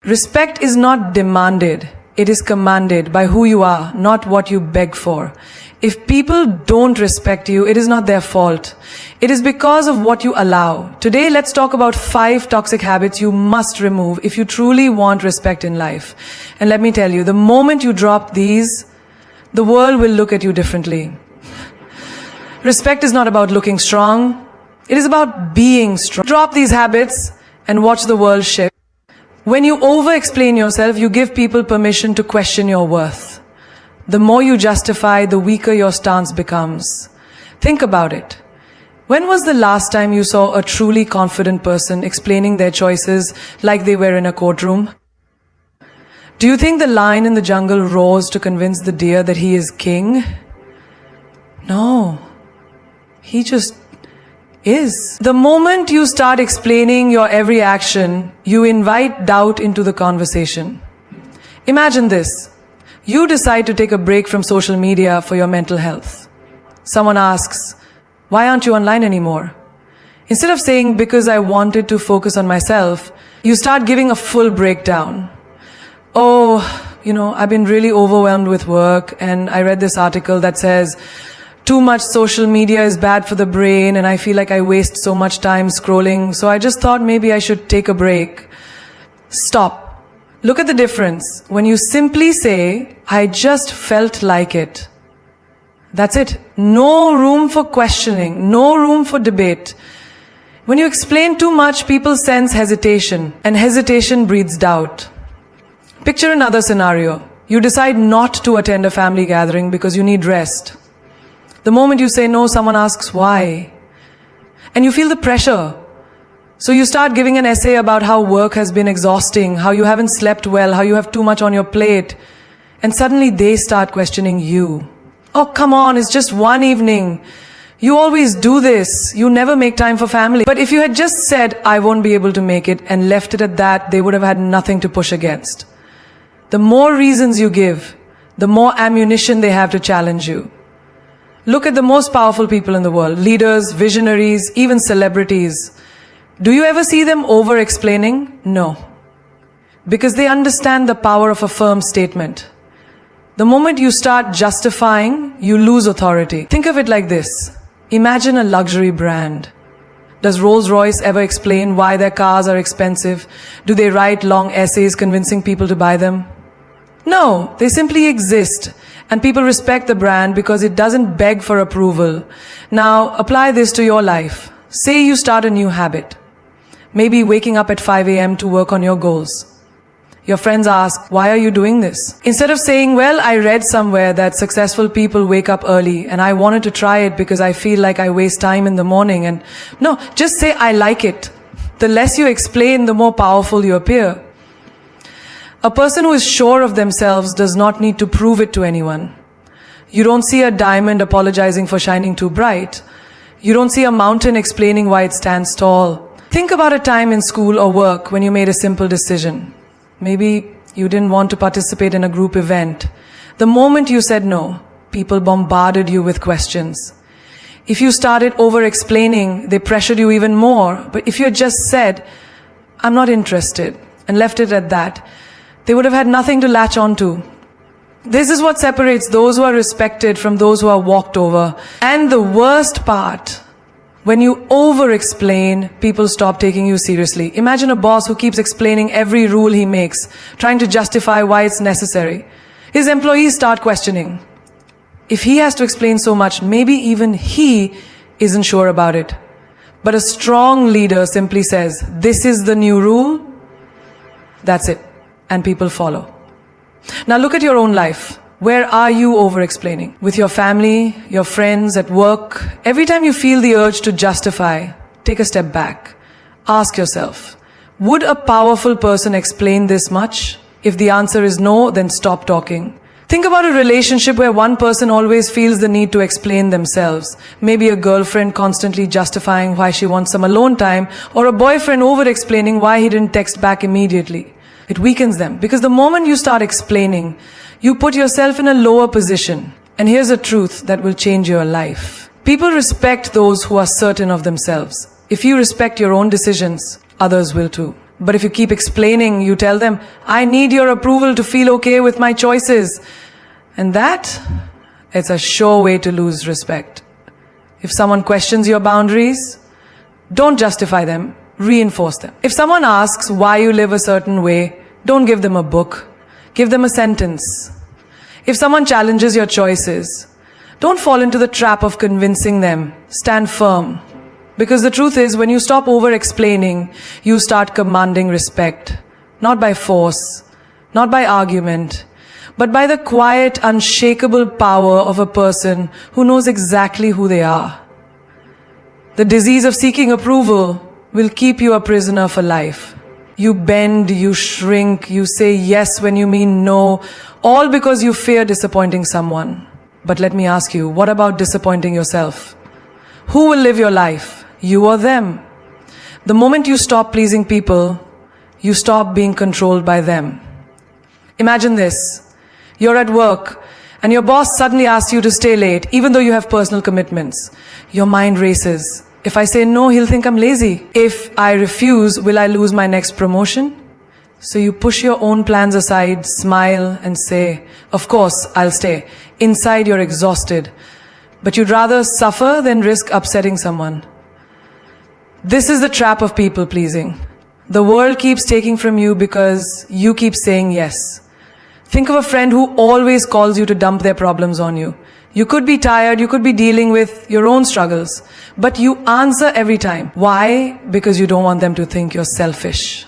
Respect is not demanded, it is commanded by who you are, not what you beg for. If people don't respect you, it is not their fault. It is because of what you allow. Today, let's talk about 5 toxic habits you must remove if you truly want respect in life. And let me tell you, the moment you drop these, the world will look at you differently. Respect is not about looking strong. It is about being strong. Drop these habits and watch the world shift. When you over-explain yourself, you give people permission to question your worth. The more you justify, the weaker your stance becomes. Think about it. When was the last time you saw a truly confident person explaining their choices like they were in a courtroom? Do you think the lion in the jungle roars to convince the deer that he is king? No. He just is. The moment you start explaining your every action, you invite doubt into the conversation. Imagine this. You decide to take a break from social media for your mental health. Someone asks, why aren't you online anymore? Instead of saying, because I wanted to focus on myself, you start giving a full breakdown. Oh, I've been really overwhelmed with work, and I read this article that says, too much social media is bad for the brain, and I feel like I waste so much time scrolling, so I just thought maybe I should take a break. Stop. Look at the difference. When you simply say, I just felt like it. That's it. No room for questioning, no room for debate. When you explain too much, people sense hesitation, and hesitation breeds doubt. Picture another scenario. You decide not to attend a family gathering because you need rest. The moment you say no, someone asks why. And you feel the pressure. So you start giving an essay about how work has been exhausting, how you haven't slept well, how you have too much on your plate. And suddenly they start questioning you. Oh, come on, it's just one evening. You always do this. You never make time for family. But if you had just said, I won't be able to make it, and left it at that, they would have had nothing to push against. The more reasons you give, the more ammunition they have to challenge you. Look at the most powerful people in the world, leaders, visionaries, even celebrities. Do you ever see them over-explaining? No. Because they understand the power of a firm statement. The moment you start justifying, you lose authority. Think of it like this. Imagine a luxury brand. Does Rolls-Royce ever explain why their cars are expensive? Do they write long essays convincing people to buy them? No, they simply exist. And people respect the brand because it doesn't beg for approval. Now, apply this to your life. Say you start a new habit. Maybe waking up at 5 a.m. to work on your goals. Your friends ask, why are you doing this? Instead of saying, well, I read somewhere that successful people wake up early and I wanted to try it because I feel like I waste time in the morning. No, just say, I like it. The less you explain, the more powerful you appear. A person who is sure of themselves does not need to prove it to anyone. You don't see a diamond apologizing for shining too bright. You don't see a mountain explaining why it stands tall. Think about a time in school or work when you made a simple decision. Maybe you didn't want to participate in a group event. The moment you said no, people bombarded you with questions. If you started over-explaining, they pressured you even more. But if you had just said, I'm not interested, and left it at that, they would have had nothing to latch onto. This is what separates those who are respected from those who are walked over. And the worst part, when you over-explain, people stop taking you seriously. Imagine a boss who keeps explaining every rule he makes, trying to justify why it's necessary. His employees start questioning. If he has to explain so much, maybe even he isn't sure about it. But a strong leader simply says, this is the new rule. That's it. And people follow. Now look at your own life. Where are you over-explaining? With your family, your friends, at work? Every time you feel the urge to justify, take a step back. Ask yourself, would a powerful person explain this much? If the answer is no, then stop talking. Think about a relationship where one person always feels the need to explain themselves. Maybe a girlfriend constantly justifying why she wants some alone time, or a boyfriend over-explaining why he didn't text back immediately. It weakens them, because the moment you start explaining, you put yourself in a lower position. And here's a truth that will change your life. People respect those who are certain of themselves. If you respect your own decisions, others will too. But if you keep explaining, you tell them, I need your approval to feel okay with my choices. And that, it's a sure way to lose respect. If someone questions your boundaries, don't justify them, reinforce them. If someone asks why you live a certain way, don't give them a book, give them a sentence. If someone challenges your choices, don't fall into the trap of convincing them. Stand firm. Because the truth is, when you stop over-explaining, you start commanding respect. Not by force, not by argument, but by the quiet, unshakable power of a person who knows exactly who they are. The disease of seeking approval will keep you a prisoner for life. You bend, you shrink, you say yes when you mean no, all because you fear disappointing someone. But let me ask you, what about disappointing yourself? Who will live your life? You or them? The moment you stop pleasing people, you stop being controlled by them. Imagine this. You're at work and your boss suddenly asks you to stay late even though you have personal commitments. Your mind races. If I say no, he'll think I'm lazy. If I refuse, will I lose my next promotion? So you push your own plans aside, smile and say, of course, I'll stay. Inside you're exhausted. But you'd rather suffer than risk upsetting someone. This is the trap of people pleasing. The world keeps taking from you because you keep saying yes. Think of a friend who always calls you to dump their problems on you. You could be tired, you could be dealing with your own struggles, but you answer every time. Why? Because you don't want them to think you're selfish.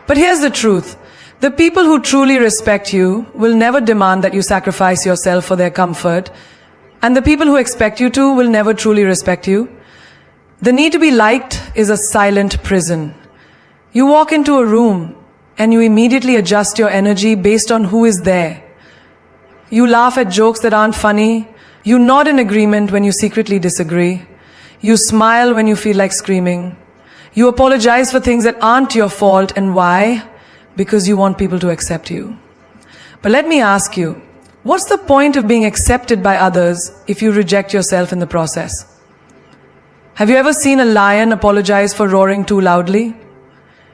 But here's the truth. The people who truly respect you will never demand that you sacrifice yourself for their comfort, and the people who expect you to will never truly respect you. The need to be liked is a silent prison. You walk into a room and you immediately adjust your energy based on who is there. You laugh at jokes that aren't funny. You nod in agreement when you secretly disagree. You smile when you feel like screaming. You apologize for things that aren't your fault. And why? Because you want people to accept you. But let me ask you, what's the point of being accepted by others if you reject yourself in the process? Have you ever seen a lion apologize for roaring too loudly?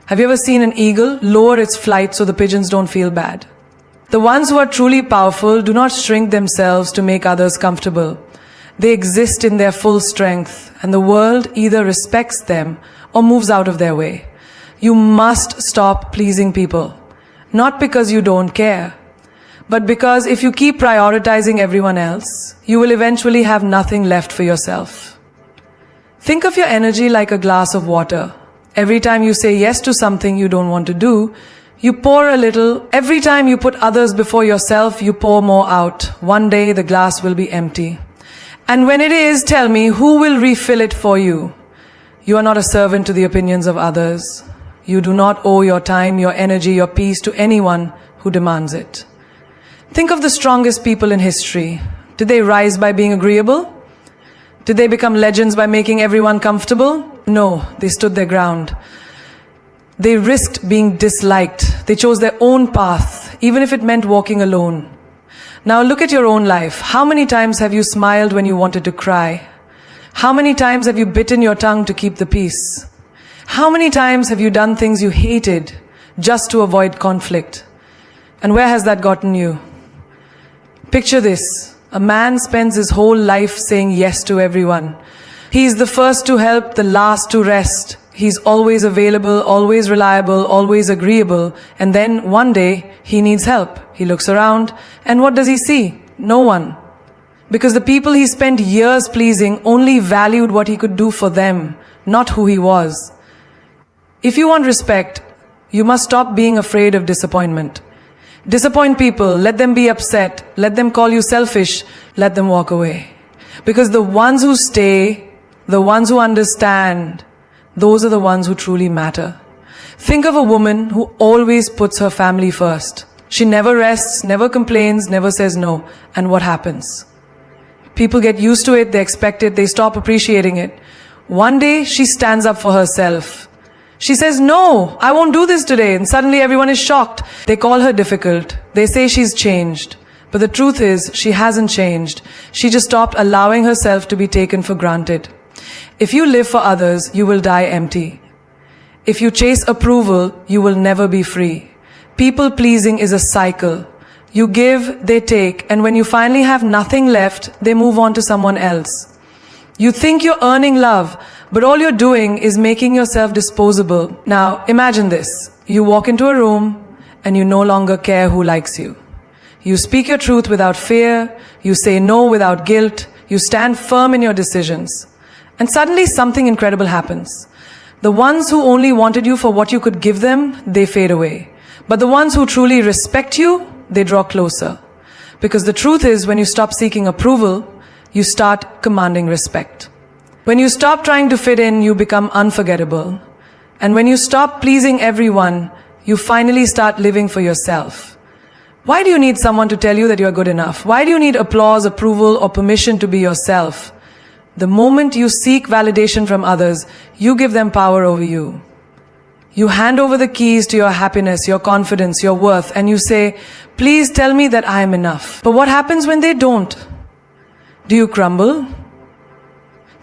Have you ever seen an eagle lower its flight so the pigeons don't feel bad? The ones who are truly powerful do not shrink themselves to make others comfortable. They exist in their full strength, and the world either respects them or moves out of their way. You must stop pleasing people. Not because you don't care, but because if you keep prioritizing everyone else, you will eventually have nothing left for yourself. Think of your energy like a glass of water. Every time you say yes to something you don't want to do, you pour a little. Every time you put others before yourself, you pour more out. One day the glass will be empty. And when it is, tell me, who will refill it for you? You are not a servant to the opinions of others. You do not owe your time, your energy, your peace to anyone who demands it. Think of the strongest people in history. Did they rise by being agreeable? Did they become legends by making everyone comfortable? No, they stood their ground. They risked being disliked. They chose their own path, even if it meant walking alone. Now look at your own life. How many times have you smiled when you wanted to cry? How many times have you bitten your tongue to keep the peace? How many times have you done things you hated just to avoid conflict? And where has that gotten you? Picture this. A man spends his whole life saying yes to everyone. He's the first to help, the last to rest. He's always available, always reliable, always agreeable. And then one day, he needs help. He looks around, and what does he see? No one. Because the people he spent years pleasing only valued what he could do for them, not who he was. If you want respect, you must stop being afraid of disappointment. Disappoint people, let them be upset, let them call you selfish, let them walk away. Because the ones who stay, the ones who understand, those are the ones who truly matter. Think of a woman who always puts her family first. She never rests, never complains, never says no. And what happens? People get used to it, they expect it, they stop appreciating it. One day, she stands up for herself. She says, no, I won't do this today. And suddenly everyone is shocked. They call her difficult. They say she's changed. But the truth is, she hasn't changed. She just stopped allowing herself to be taken for granted. If you live for others, you will die empty. If you chase approval, you will never be free. People pleasing is a cycle. You give, they take, and when you finally have nothing left, they move on to someone else. You think you're earning love, but all you're doing is making yourself disposable. Now, imagine this. You walk into a room, and you no longer care who likes you. You speak your truth without fear, you say no without guilt, you stand firm in your decisions. And suddenly something incredible happens. The ones who only wanted you for what you could give them, they fade away. But the ones who truly respect you, they draw closer. Because the truth is, when you stop seeking approval, you start commanding respect. When you stop trying to fit in, you become unforgettable. And when you stop pleasing everyone, you finally start living for yourself. Why do you need someone to tell you that you're good enough? Why do you need applause, approval, or permission to be yourself? The moment you seek validation from others, you give them power over you. You hand over the keys to your happiness, your confidence, your worth, and you say, please tell me that I am enough. But what happens when they don't? Do you crumble?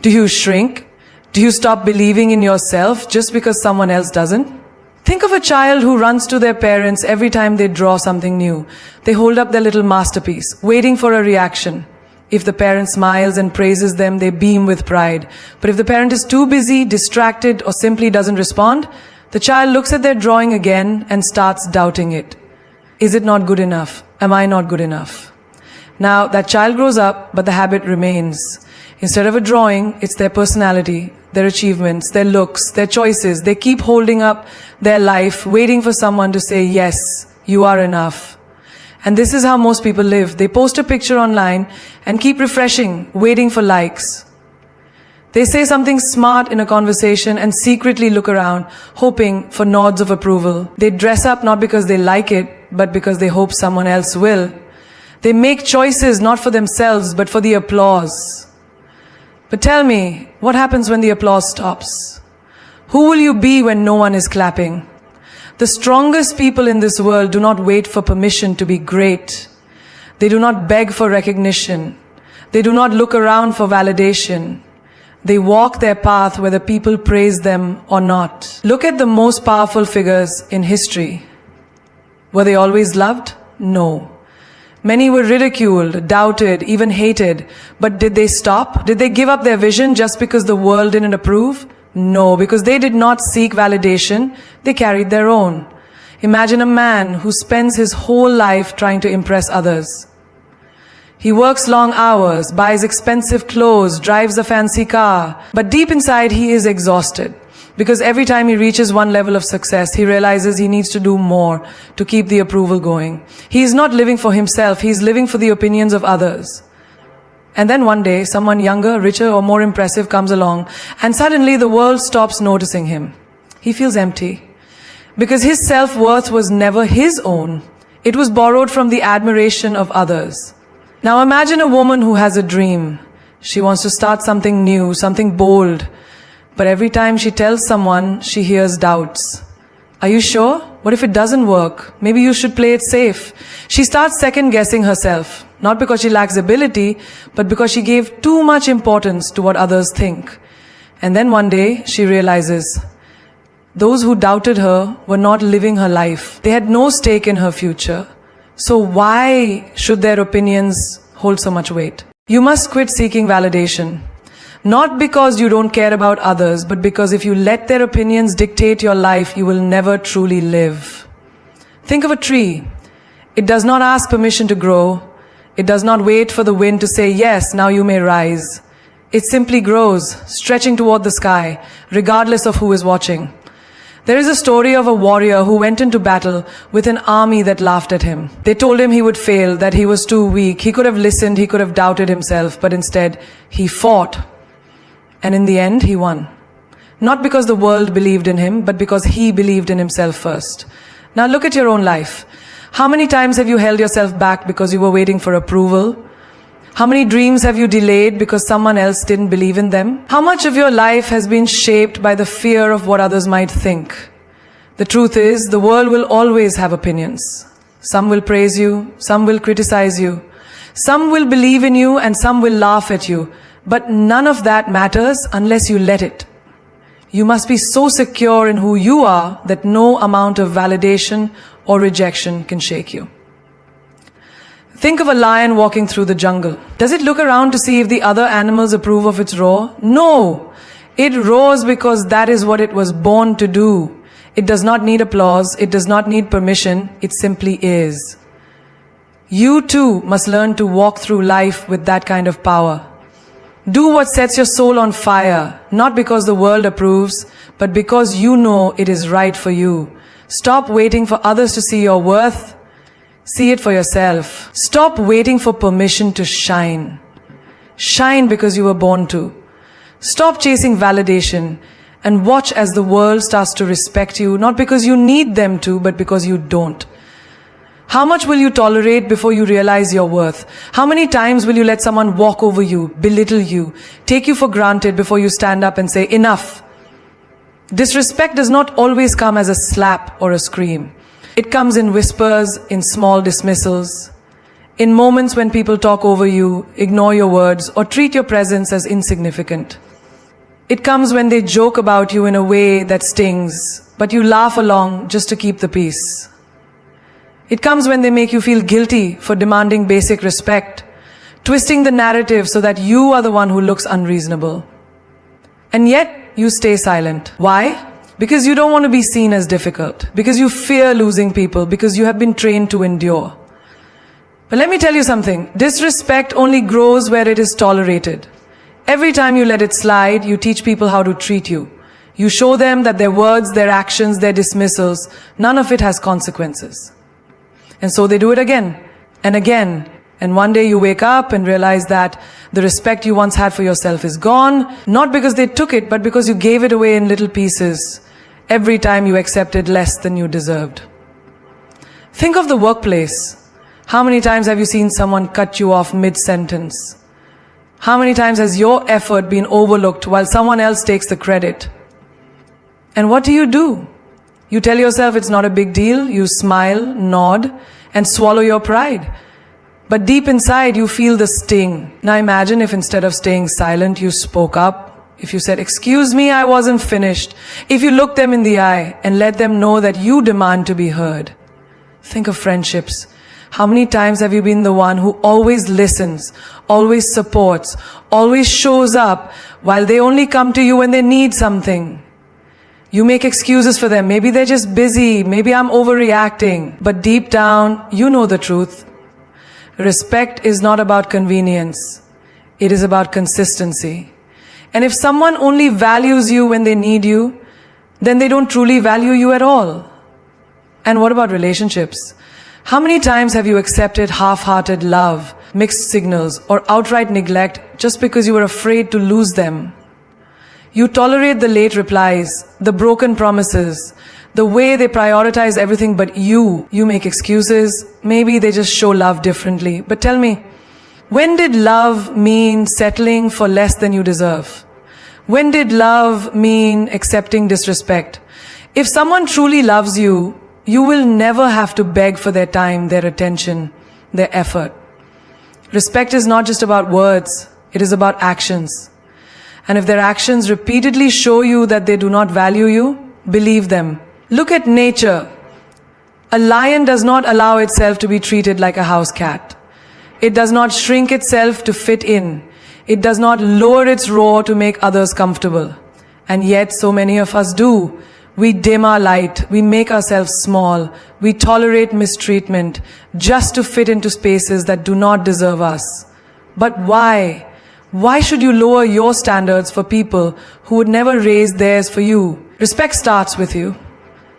Do you shrink? Do you stop believing in yourself just because someone else doesn't? Think of a child who runs to their parents every time they draw something new. They hold up their little masterpiece, waiting for a reaction. If the parent smiles and praises them, they beam with pride. But if the parent is too busy, distracted, or simply doesn't respond, the child looks at their drawing again and starts doubting it. Is it not good enough? Am I not good enough? Now, that child grows up, but the habit remains. Instead of a drawing, it's their personality, their achievements, their looks, their choices. They keep holding up their life, waiting for someone to say, yes, you are enough. And this is how most people live. They post a picture online and keep refreshing, waiting for likes. They say something smart in a conversation and secretly look around, hoping for nods of approval. They dress up not because they like it, but because they hope someone else will. They make choices not for themselves, but for the applause. But tell me, what happens when the applause stops? Who will you be when no one is clapping? The strongest people in this world do not wait for permission to be great. They do not beg for recognition. They do not look around for validation. They walk their path whether people praise them or not. Look at the most powerful figures in history. Were they always loved? No. Many were ridiculed, doubted, even hated. But did they stop? Did they give up their vision just because the world didn't approve? No, because they did not seek validation. They carried their own. Imagine a man who spends his whole life trying to impress others. He works long hours, buys expensive clothes, drives a fancy car. But deep inside, he is exhausted. Because every time he reaches one level of success, he realizes he needs to do more to keep the approval going. He is not living for himself, he is living for the opinions of others. And then one day, someone younger, richer, or more impressive comes along, and suddenly the world stops noticing him. He feels empty. Because his self-worth was never his own. It was borrowed from the admiration of others. Now imagine a woman who has a dream. She wants to start something new, something bold. But every time she tells someone, she hears doubts. Are you sure? What if it doesn't work? Maybe you should play it safe. She starts second-guessing herself. Not because she lacks ability, but because she gave too much importance to what others think. And then one day, she realizes, those who doubted her were not living her life. They had no stake in her future. So why should their opinions hold so much weight? You must quit seeking validation. Not because you don't care about others, but because if you let their opinions dictate your life, you will never truly live. Think of a tree. It does not ask permission to grow. It does not wait for the wind to say, yes, now you may rise. It simply grows, stretching toward the sky, regardless of who is watching. There is a story of a warrior who went into battle with an army that laughed at him. They told him he would fail, that he was too weak. He could have listened, he could have doubted himself, but instead he fought. And in the end, he won. Not because the world believed in him, but because he believed in himself first. Now look at your own life. How many times have you held yourself back because you were waiting for approval? How many dreams have you delayed because someone else didn't believe in them? How much of your life has been shaped by the fear of what others might think? The truth is, the world will always have opinions. Some will praise you, some will criticize you. Some will believe in you and some will laugh at you. But none of that matters unless you let it. You must be so secure in who you are that no amount of validation or rejection can shake you. Think of a lion walking through the jungle. Does it look around to see if the other animals approve of its roar? No! It roars because that is what it was born to do. It does not need applause, it does not need permission, it simply is. You too must learn to walk through life with that kind of power. Do what sets your soul on fire, not because the world approves, but because you know it is right for you. Stop waiting for others to see your worth. See it for yourself. Stop waiting for permission to shine. Shine because you were born to. Stop chasing validation and watch as the world starts to respect you, not because you need them to, but because you don't. How much will you tolerate before you realize your worth? How many times will you let someone walk over you, belittle you, take you for granted before you stand up and say, enough? Disrespect does not always come as a slap or a scream. It comes in whispers, in small dismissals, in moments when people talk over you, ignore your words, or treat your presence as insignificant. It comes when they joke about you in a way that stings, but you laugh along just to keep the peace. It comes when they make you feel guilty for demanding basic respect, twisting the narrative so that you are the one who looks unreasonable. And yet, you stay silent. Why? Because you don't want to be seen as difficult, because you fear losing people, because you have been trained to endure. But let me tell you something, disrespect only grows where it is tolerated. Every time you let it slide, you teach people how to treat you. You show them that their words, their actions, their dismissals, none of it has consequences. And so they do it again and again. And one day you wake up and realize that the respect you once had for yourself is gone, not because they took it, but because you gave it away in little pieces every time you accepted less than you deserved. Think of the workplace. How many times have you seen someone cut you off mid-sentence? How many times has your effort been overlooked while someone else takes the credit? And what do? You tell yourself it's not a big deal, you smile, nod, and swallow your pride. But deep inside, you feel the sting. Now imagine if instead of staying silent, you spoke up. If you said, "Excuse me, I wasn't finished." If you looked them in the eye and let them know that you demand to be heard. Think of friendships. How many times have you been the one who always listens, always supports, always shows up, while they only come to you when they need something? You make excuses for them. Maybe they're just busy. Maybe I'm overreacting. But deep down, you know the truth. Respect is not about convenience. It is about consistency. And if someone only values you when they need you, then they don't truly value you at all. And what about relationships? How many times have you accepted half-hearted love, mixed signals, or outright neglect just because you were afraid to lose them? You tolerate the late replies, the broken promises, the way they prioritize everything but you. You make excuses. Maybe they just show love differently. But tell me, when did love mean settling for less than you deserve? When did love mean accepting disrespect? If someone truly loves you, you will never have to beg for their time, their attention, their effort. Respect is not just about words. It is about actions. And if their actions repeatedly show you that they do not value you, believe them. Look at nature. A lion does not allow itself to be treated like a house cat. It does not shrink itself to fit in. It does not lower its roar to make others comfortable. And yet so many of us do. We dim our light. We make ourselves small. We tolerate mistreatment just to fit into spaces that do not deserve us. But why? Why should you lower your standards for people who would never raise theirs for you? Respect starts with you.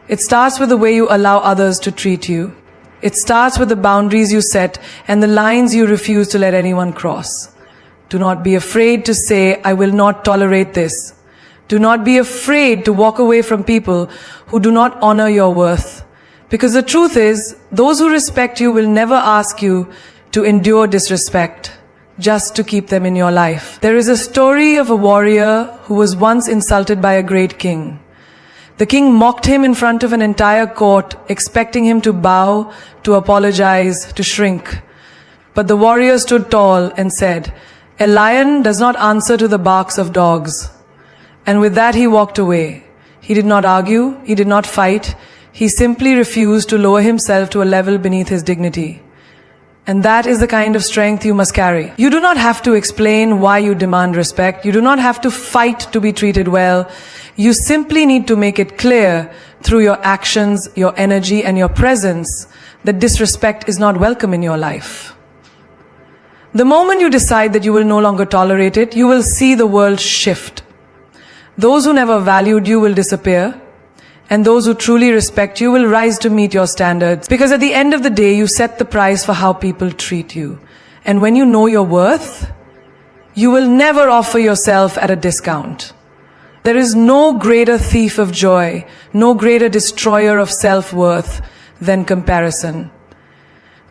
It starts with the way you allow others to treat you. It starts with the boundaries you set and the lines you refuse to let anyone cross. Do not be afraid to say, "I will not tolerate this." Do not be afraid to walk away from people who do not honor your worth. Because the truth is, those who respect you will never ask you to endure disrespect just to keep them in your life. There is a story of a warrior who was once insulted by a great king. The king mocked him in front of an entire court, expecting him to bow, to apologize, to shrink. But the warrior stood tall and said, "A lion does not answer to the barks of dogs. And with that he walked away. He did not argue, he did not fight, he simply refused to lower himself to a level beneath his dignity. And that is the kind of strength you must carry. You do not have to explain why you demand respect. You do not have to fight to be treated well. You simply need to make it clear through your actions, your energy, and your presence that disrespect is not welcome in your life. The moment you decide that you will no longer tolerate it, you will see the world shift. Those who never valued you will disappear, and those who truly respect you will rise to meet your standards. Because at the end of the day, you set the price for how people treat you. And when you know your worth, you will never offer yourself at a discount. There is no greater thief of joy, no greater destroyer of self-worth than comparison.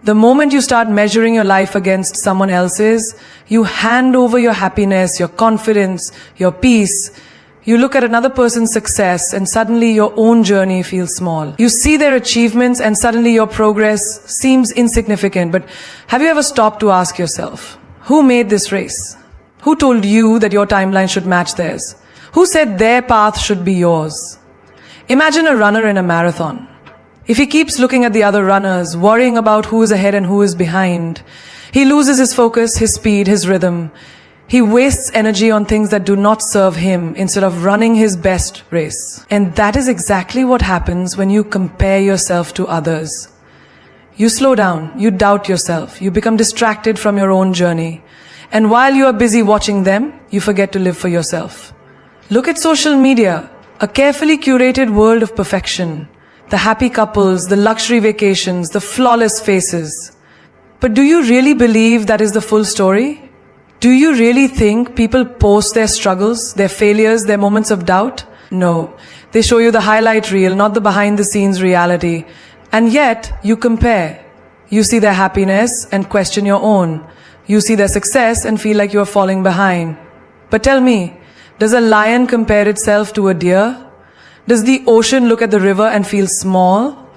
The moment you start measuring your life against someone else's, you hand over your happiness, your confidence, your peace. You look at another person's success and suddenly your own journey feels small. You see their achievements and suddenly your progress seems insignificant. But have you ever stopped to ask yourself, who made this race? Who told you that your timeline should match theirs? Who said their path should be yours? Imagine a runner in a marathon. If he keeps looking at the other runners, worrying about who is ahead and who is behind, he loses his focus, his speed, his rhythm. He wastes energy on things that do not serve him instead of running his best race. And that is exactly what happens when you compare yourself to others. You slow down, you doubt yourself, you become distracted from your own journey. And while you are busy watching them, you forget to live for yourself. Look at social media, a carefully curated world of perfection. The happy couples, the luxury vacations, the flawless faces. But do you really believe that is the full story? Do you really think people post their struggles, their failures, their moments of doubt? No. They show you the highlight reel, not the behind-the-scenes reality. And yet, you compare. You see their happiness and question your own. You see their success and feel like you are falling behind. But tell me, does a lion compare itself to a deer? Does the ocean look at the river and feel small?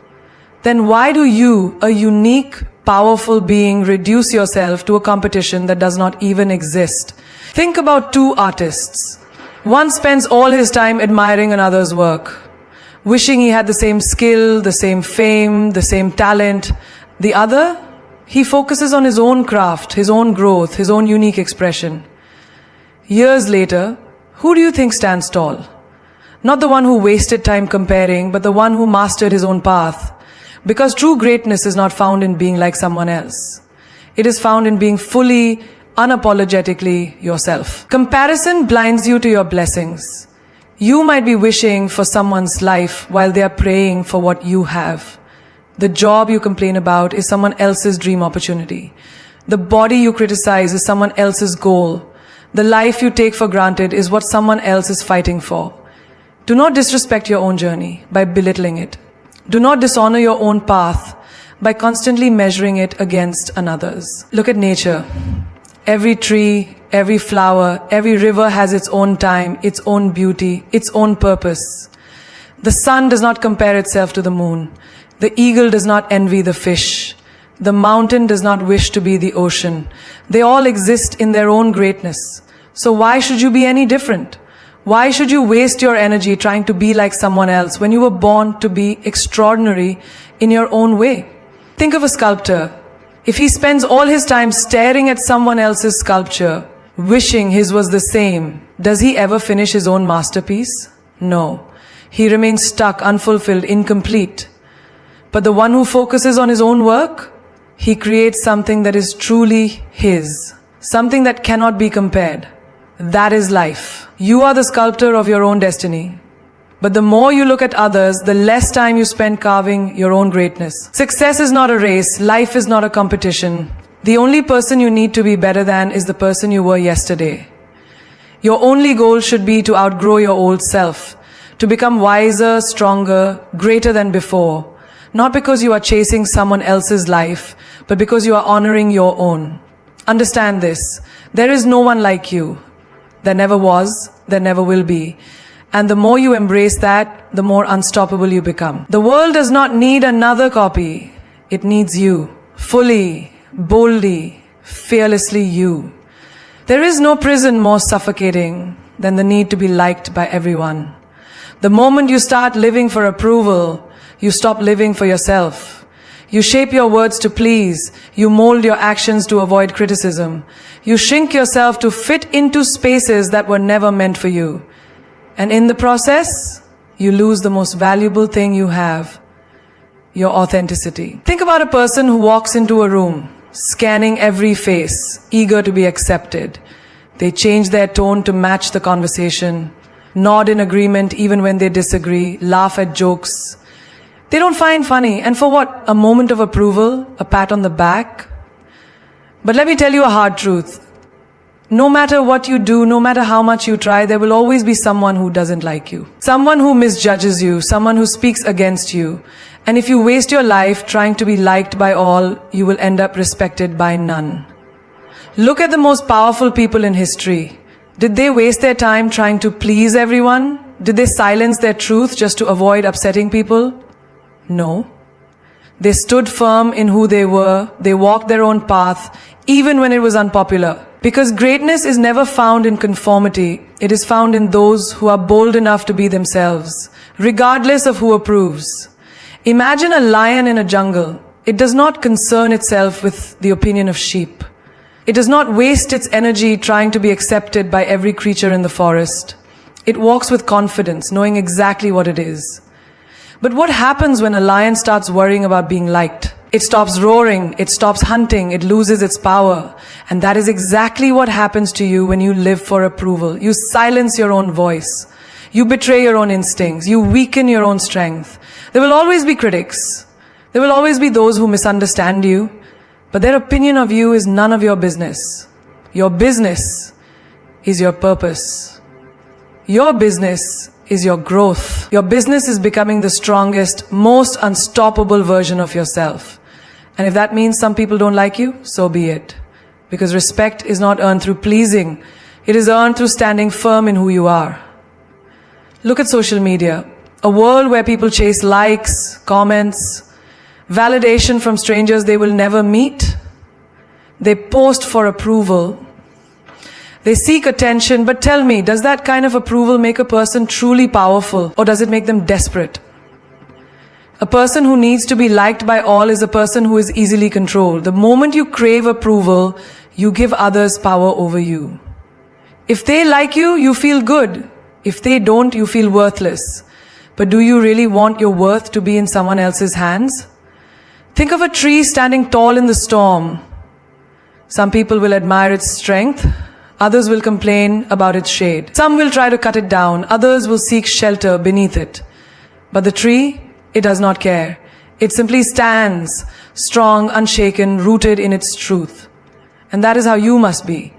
Then why do you, a unique, powerful being, reduce yourself to a competition that does not even exist? Think about two artists. One spends all his time admiring another's work, wishing he had the same skill, the same fame, the same talent. The other, he focuses on his own craft, his own growth, his own unique expression. Years later, who do you think stands tall? Not the one who wasted time comparing, but the one who mastered his own path. Because true greatness is not found in being like someone else. It is found in being fully, unapologetically yourself. Comparison blinds you to your blessings. You might be wishing for someone's life while they are praying for what you have. The job you complain about is someone else's dream opportunity. The body you criticize is someone else's goal. The life you take for granted is what someone else is fighting for. Do not disrespect your own journey by belittling it. Do not dishonor your own path by constantly measuring it against another's. Look at nature. Every tree, every flower, every river has its own time, its own beauty, its own purpose. The sun does not compare itself to the moon. The eagle does not envy the fish. The mountain does not wish to be the ocean. They all exist in their own greatness. So why should you be any different? Why should you waste your energy trying to be like someone else when you were born to be extraordinary in your own way? Think of a sculptor. If he spends all his time staring at someone else's sculpture, wishing his was the same, does he ever finish his own masterpiece? No. He remains stuck, unfulfilled, incomplete. But the one who focuses on his own work, he creates something that is truly his, something that cannot be compared. That is life. You are the sculptor of your own destiny. But the more you look at others, the less time you spend carving your own greatness. Success is not a race. Life is not a competition. The only person you need to be better than is the person you were yesterday. Your only goal should be to outgrow your old self, to become wiser, stronger, greater than before. Not because you are chasing someone else's life, but because you are honoring your own. Understand this. There is no one like you. There never was, there never will be. And the more you embrace that, the more unstoppable you become. The world does not need another copy. It needs you. Fully, boldly, fearlessly you. There is no prison more suffocating than the need to be liked by everyone. The moment you start living for approval, you stop living for yourself. You shape your words to please. You mold your actions to avoid criticism. You shrink yourself to fit into spaces that were never meant for you. And in the process, you lose the most valuable thing you have, your authenticity. Think about a person who walks into a room, scanning every face, eager to be accepted. They change their tone to match the conversation, nod in agreement even when they disagree, laugh at jokes they don't find funny. And for what? A moment of approval, a pat on the back? But let me tell you a hard truth. No matter what you do, no matter how much you try, there will always be someone who doesn't like you. Someone who misjudges you, someone who speaks against you. And if you waste your life trying to be liked by all, you will end up respected by none. Look at the most powerful people in history. Did they waste their time trying to please everyone? Did they silence their truth just to avoid upsetting people? No. They stood firm in who they were. They walked their own path, even when it was unpopular. Because greatness is never found in conformity. It is found in those who are bold enough to be themselves, regardless of who approves. Imagine a lion in a jungle. It does not concern itself with the opinion of sheep. It does not waste its energy trying to be accepted by every creature in the forest. It walks with confidence, knowing exactly what it is. But what happens when a lion starts worrying about being liked? It stops roaring, it stops hunting, it loses its power. And that is exactly what happens to you when you live for approval. You silence your own voice. You betray your own instincts. You weaken your own strength. There will always be critics. There will always be those who misunderstand you. But their opinion of you is none of your business. Your business is your purpose. Your business is your growth. Your business is becoming the strongest, most unstoppable version of yourself. And if that means some people don't like you, so be it. Because respect is not earned through pleasing. It is earned through standing firm in who you are. Look at social media. A world where people chase likes, comments, validation from strangers they will never meet. They post for approval. They seek attention, but tell me, does that kind of approval make a person truly powerful, or does it make them desperate? A person who needs to be liked by all is a person who is easily controlled. The moment you crave approval, you give others power over you. If they like you, you feel good. If they don't, you feel worthless. But do you really want your worth to be in someone else's hands? Think of a tree standing tall in the storm. Some people will admire its strength. Others will complain about its shade. Some will try to cut it down. Others will seek shelter beneath it. But the tree, it does not care. It simply stands, strong, unshaken, rooted in its truth. And that is how you must be.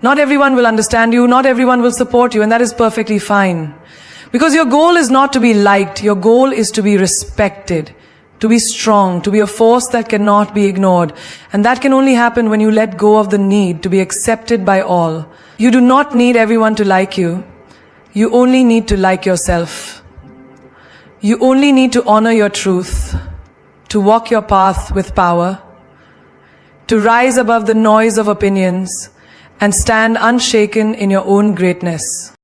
Not everyone will understand you. Not everyone will support you. And that is perfectly fine. Because your goal is not to be liked. Your goal is to be respected. To be strong, to be a force that cannot be ignored. And that can only happen when you let go of the need to be accepted by all. You do not need everyone to like you. You only need to like yourself. You only need to honor your truth, to walk your path with power, to rise above the noise of opinions, and stand unshaken in your own greatness.